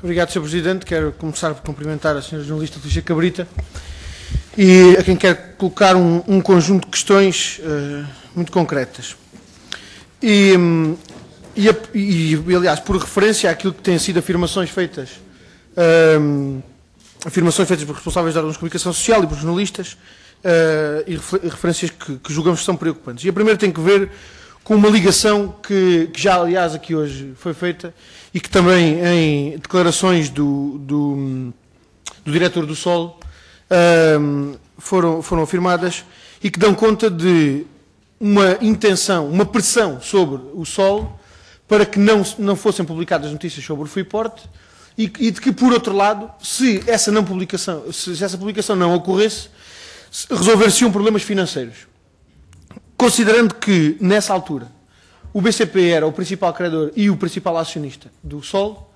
Obrigado, Sr. Presidente. Quero começar por cumprimentar a Sra. Jornalista Felicia Cabrita e a quem quer colocar um conjunto de questões muito concretas. Aliás, por referência àquilo que têm sido afirmações feitas por responsáveis de órgãos de comunicação social e por jornalistas e referências que julgamos que são preocupantes. E a primeira tem que ver com uma ligação que já, aliás, aqui hoje foi feita e que também em declarações do diretor do SOL foram afirmadas e que dão conta de uma intenção, uma pressão sobre o SOL para que não fossem publicadas notícias sobre o Freeport e de que, por outro lado, se essa publicação não ocorresse, resolver-se-iam problemas financeiros. Considerando que, nessa altura, o BCP era o principal credor e o principal acionista do SOL,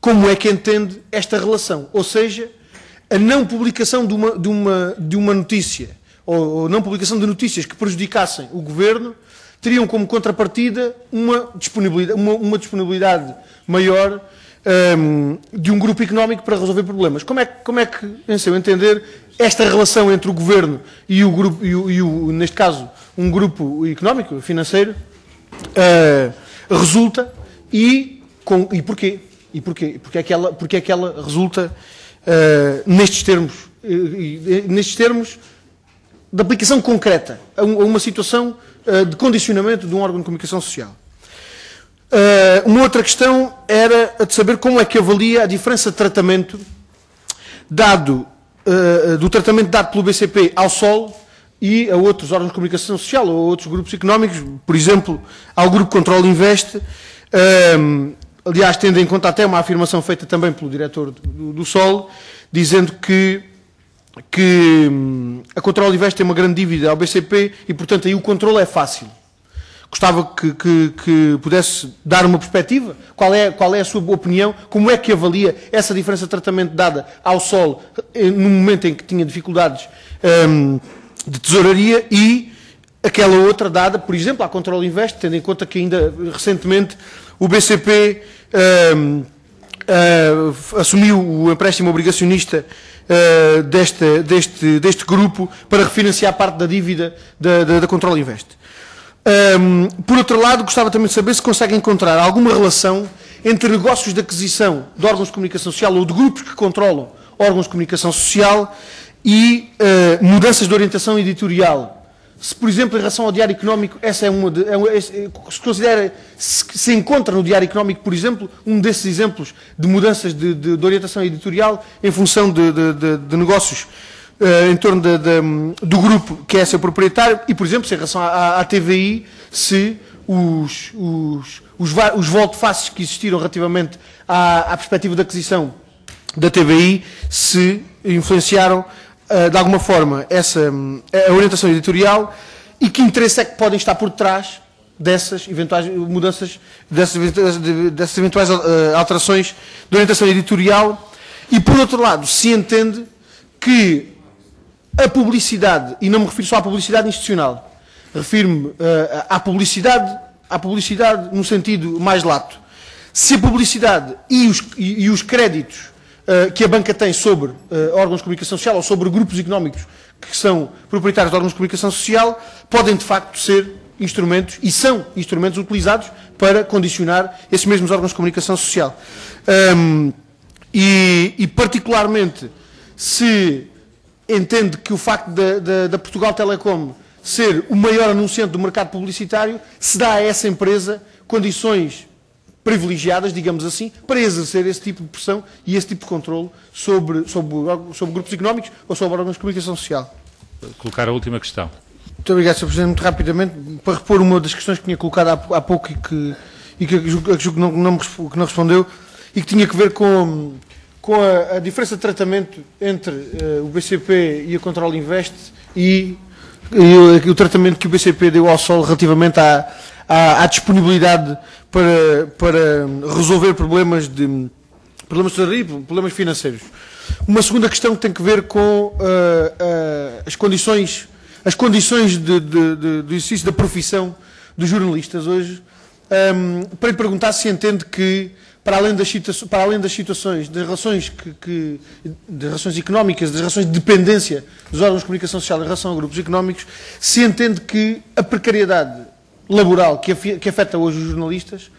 como é que entende esta relação? Ou seja, a não publicação de uma notícia, ou não publicação de notícias que prejudicassem o Governo, teriam como contrapartida uma disponibilidade maior de um grupo económico para resolver problemas. Como é que, em seu entender, esta relação entre o Governo e o grupo, neste caso, um grupo económico, financeiro, resulta e porquê? E porquê? Porque é que ela resulta nestes termos de aplicação concreta a uma situação de condicionamento de um órgão de comunicação social. Uma outra questão era a de saber como é que avalia a diferença de tratamento do tratamento dado pelo BCP ao SOL e a outros órgãos de comunicação social ou a outros grupos económicos, por exemplo, ao Grupo Control Invest, aliás, tendo em conta até uma afirmação feita também pelo diretor do SOL, dizendo que a Control Invest tem uma grande dívida ao BCP e, portanto, aí o controle é fácil. Gostava que pudesse dar uma perspectiva. Qual é a sua opinião? Como é que avalia essa diferença de tratamento dada ao SOL no momento em que tinha dificuldades de tesouraria e aquela outra dada, por exemplo, à Control Invest, tendo em conta que ainda recentemente o BCP assumiu o empréstimo obrigacionista deste grupo para refinanciar parte da dívida da Control Invest. Por outro lado, gostava também de saber se consegue encontrar alguma relação entre negócios de aquisição de órgãos de comunicação social ou de grupos que controlam órgãos de comunicação social e mudanças de orientação editorial. Se, por exemplo, em relação ao Diário Económico, se encontra no Diário Económico, por exemplo, um desses exemplos de mudanças de orientação editorial em função de negócios em torno do grupo que é seu proprietário e, por exemplo, se em relação à TVI, se os volte-faces que existiram relativamente à perspectiva de aquisição da TVI se influenciaram de alguma forma a orientação editorial e que interesse é que podem estar por trás dessas eventuais mudanças, dessas eventuais alterações de orientação editorial e, por outro lado, se entende que a publicidade, e não me refiro só à publicidade institucional, refiro-me à publicidade no sentido mais lato. Se a publicidade e os créditos que a banca tem sobre órgãos de comunicação social ou sobre grupos económicos que são proprietários de órgãos de comunicação social podem, de facto, ser instrumentos, e são instrumentos utilizados para condicionar esses mesmos órgãos de comunicação social. E particularmente, se entende que o facto da Portugal Telecom ser o maior anunciante do mercado publicitário se dá a essa empresa condições privilegiadas, digamos assim, para exercer esse tipo de pressão e esse tipo de controle sobre grupos económicos ou sobre órgãos de comunicação social. Colocar a última questão. Muito obrigado, Sr. Presidente. Muito rapidamente, para repor uma das questões que tinha colocado há pouco e que julgo que não respondeu e que tinha que ver com a diferença de tratamento entre o BCP e a Control Invest e o tratamento que o BCP deu ao SOL relativamente à disponibilidade para resolver problemas de tesouraria, problemas financeiros. Uma segunda questão que tem que ver com as condições de exercício da profissão dos jornalistas hoje, para lhe perguntar se entende que para além das situações, das relações, das relações económicas, das relações de dependência dos órgãos de comunicação social em relação a grupos económicos, se entende que a precariedade laboral que afeta hoje os jornalistas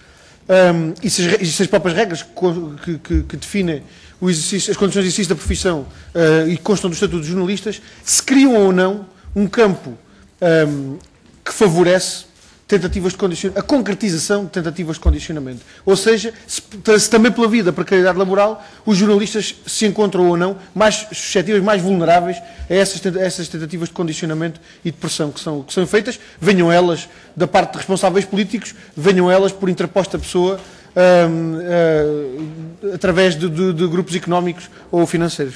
e se as próprias regras que definem as condições de exercício da profissão e que constam do Estatuto dos Jornalistas, se criam ou não um campo que favorece a concretização de tentativas de condicionamento. Ou seja, se também pela vida da precariedade laboral, os jornalistas se encontram ou não mais suscetíveis, mais vulneráveis a essas tentativas de condicionamento e de pressão que são feitas, venham elas da parte de responsáveis políticos, venham elas por interposta pessoa, através de grupos económicos ou financeiros.